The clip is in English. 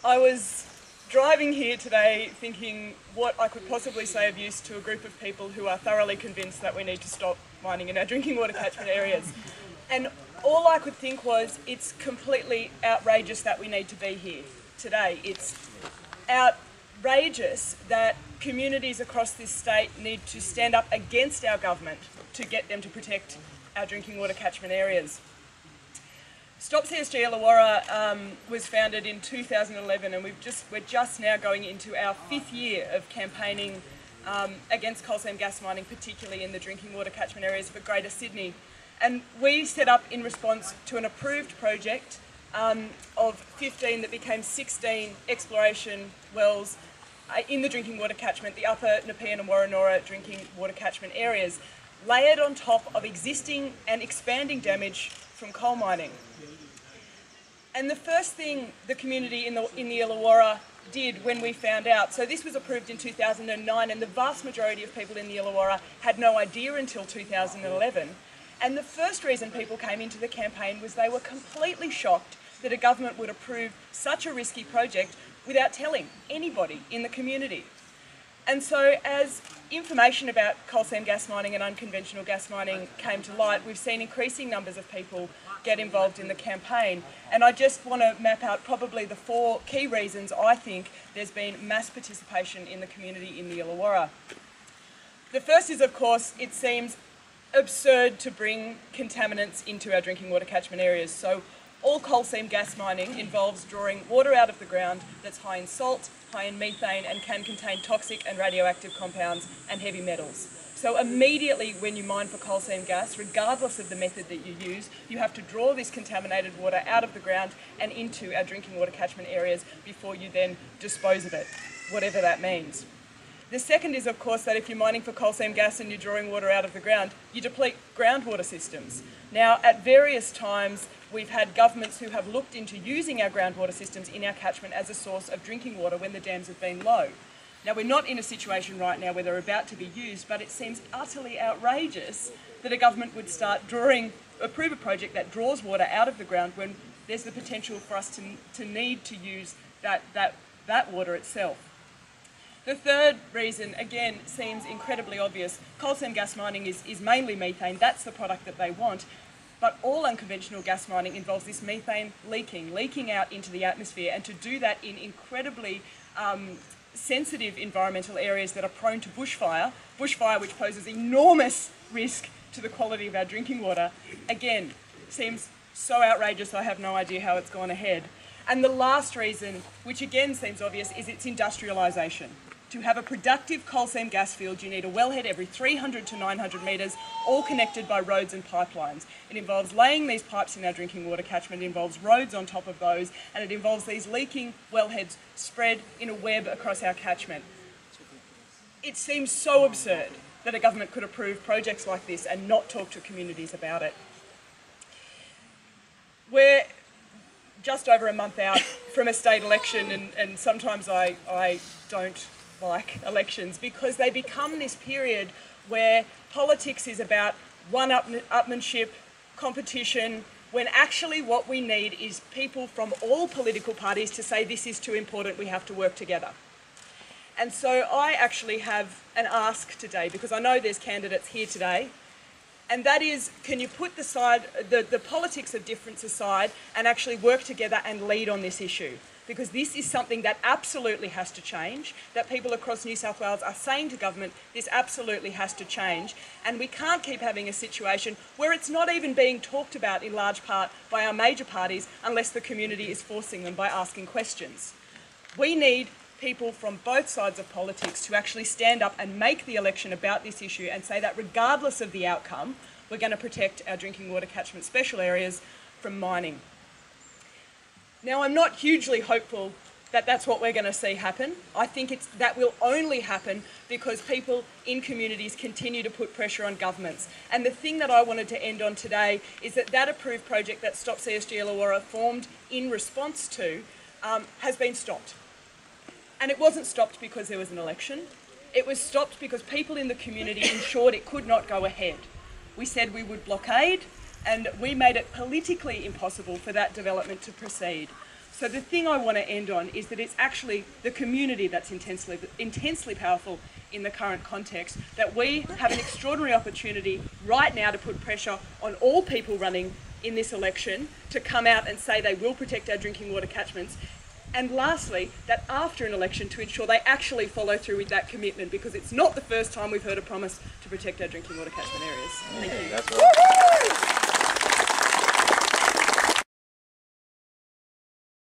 I was driving here today thinking what I could possibly say of use to a group of people who are thoroughly convinced that we need to stop mining in our drinking water catchment areas. And all I could think was, it's completely outrageous that we need to be here today. It's outrageous that communities across this state need to stand up against our government to get them to protect our drinking water catchment areas. Stop CSG Illawarra was founded in 2011, and we're just now going into our 5th year of campaigning against coal seam gas mining, particularly in the drinking water catchment areas of Greater Sydney. And we set up in response to an approved project of 15 that became 16 exploration wells in the drinking water catchment, the upper Nepean and Warranora drinking water catchment areas, layered on top of existing and expanding damage from coal mining. And the first thing the community in the Illawarra did when we found out, so this was approved in 2009, and the vast majority of people in the Illawarra had no idea until 2011. And the first reason people came into the campaign was they were completely shocked that a government would approve such a risky project without telling anybody in the community. And so as information about coal seam gas mining and unconventional gas mining came to light, we've seen increasing numbers of people get involved in the campaign. And I just want to map out probably the 4 key reasons I think there's been mass participation in the community in the Illawarra. The first is, of course, it seems absurd to bring contaminants into our drinking water catchment areas. So all coal seam gas mining involves drawing water out of the ground that's high in salt, high in methane, and can contain toxic and radioactive compounds and heavy metals. So immediately when you mine for coal seam gas, regardless of the method that you use, you have to draw this contaminated water out of the ground and into our drinking water catchment areas before you then dispose of it, whatever that means. The second is, of course, that if you're mining for coal seam gas and you're drawing water out of the ground, you deplete groundwater systems. Now, at various times, we've had governments who have looked into using our groundwater systems in our catchment as a source of drinking water when the dams have been low. Now, we're not in a situation right now where they're about to be used, but it seems utterly outrageous that a government would approve a project that draws water out of the ground when there's the potential for us to need to use that water itself. The third reason, again, seems incredibly obvious. Coal seam gas mining is mainly methane. That's the product that they want. But all unconventional gas mining involves this methane leaking out into the atmosphere, and to do that in incredibly sensitive environmental areas that are prone to bushfire which poses enormous risk to the quality of our drinking water, again, seems so outrageous I have no idea how it's gone ahead. And the last reason, which again seems obvious, is its industrialisation. To have a productive coal seam gas field, you need a wellhead every 300 to 900 metres, all connected by roads and pipelines. It involves laying these pipes in our drinking water catchment, it involves roads on top of those, and it involves these leaking wellheads spread in a web across our catchment. It seems so absurd that a government could approve projects like this and not talk to communities about it. We're just over a month out from a state election, and sometimes I don't like elections because they become this period where politics is about one-upmanship, competition, when actually what we need is people from all political parties to say this is too important, we have to work together. And so I actually have an ask today, because I know there's candidates here today, and that is, can you put the politics of difference aside and actually work together and lead on this issue? Because this is something that absolutely has to change, that people across New South Wales are saying to government, this absolutely has to change, and we can't keep having a situation where it's not even being talked about in large part by our major parties unless the community is forcing them by asking questions. We need people from both sides of politics to actually stand up and make the election about this issue and say that regardless of the outcome, we're going to protect our drinking water catchment special areas from mining. Now, I'm not hugely hopeful that that's what we're going to see happen. I think that will only happen because people in communities continue to put pressure on governments. And the thing that I wanted to end on today is that approved project that Stop CSG Illawarra formed in response to has been stopped. And it wasn't stopped because there was an election. It was stopped because people in the community ensured it could not go ahead. We said we would blockade, and we made it politically impossible for that development to proceed. So the thing I want to end on is that it's actually the community that's intensely powerful in the current context, that we have an extraordinary opportunity right now to put pressure on all people running in this election to come out and say they will protect our drinking water catchments. And lastly, that after an election to ensure they actually follow through with that commitment, because it's not the first time we've heard a promise to protect our drinking water catchment areas. Thank you. That's right.